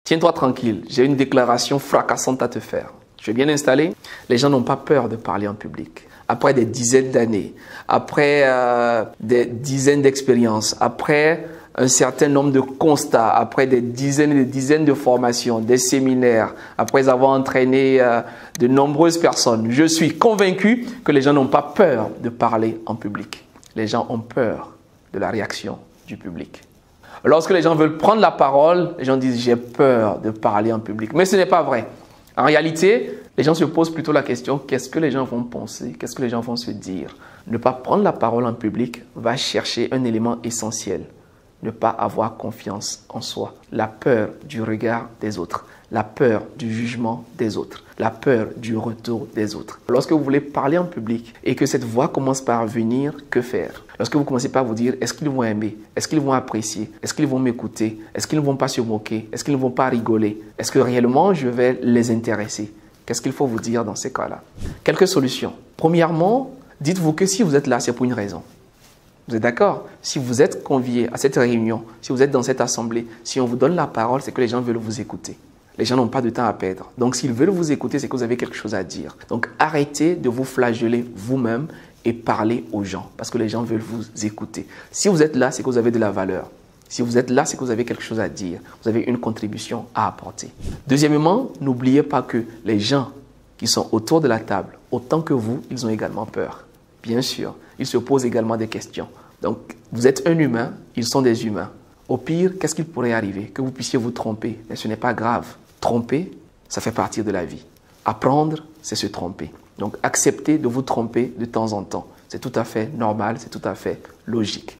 Tiens-toi tranquille, j'ai une déclaration fracassante à te faire. Tu es bien installé? Les gens n'ont pas peur de parler en public. Après des dizaines d'années, après des dizaines d'expériences, après un certain nombre de constats, après des dizaines et des dizaines de formations, des séminaires, après avoir entraîné de nombreuses personnes, je suis convaincu que les gens n'ont pas peur de parler en public. Les gens ont peur de la réaction du public. Lorsque les gens veulent prendre la parole, les gens disent « j'ai peur de parler en public ». Mais ce n'est pas vrai. En réalité, les gens se posent plutôt la question « qu'est-ce que les gens vont penser? Qu'est-ce que les gens vont se dire ?» Ne pas prendre la parole en public va chercher un élément essentiel. Ne pas avoir confiance en soi. La peur du regard des autres. La peur du jugement des autres. La peur du retour des autres. Lorsque vous voulez parler en public et que cette voix commence par venir, que faire? Lorsque vous commencez par vous dire, est-ce qu'ils vont aimer? Est-ce qu'ils vont apprécier? Est-ce qu'ils vont m'écouter? Est-ce qu'ils ne vont pas se moquer? Est-ce qu'ils ne vont pas rigoler? Est-ce que réellement je vais les intéresser? Qu'est-ce qu'il faut vous dire dans ces cas-là? Quelques solutions. Premièrement, dites-vous que si vous êtes là, c'est pour une raison. Vous êtes d'accord? Si vous êtes convié à cette réunion, si vous êtes dans cette assemblée, si on vous donne la parole, c'est que les gens veulent vous écouter. Les gens n'ont pas de temps à perdre. Donc, s'ils veulent vous écouter, c'est que vous avez quelque chose à dire. Donc, arrêtez de vous flageller vous-même et parlez aux gens parce que les gens veulent vous écouter. Si vous êtes là, c'est que vous avez de la valeur. Si vous êtes là, c'est que vous avez quelque chose à dire. Vous avez une contribution à apporter. Deuxièmement, n'oubliez pas que les gens qui sont autour de la table, autant que vous, ils ont également peur. Bien sûr, ils se posent également des questions. Donc, vous êtes un humain, ils sont des humains. Au pire, qu'est-ce qu'il pourrait arriver? Que vous puissiez vous tromper. Mais ce n'est pas grave. Tromper, ça fait partie de la vie. Apprendre, c'est se tromper. Donc, acceptez de vous tromper de temps en temps. C'est tout à fait normal, c'est tout à fait logique.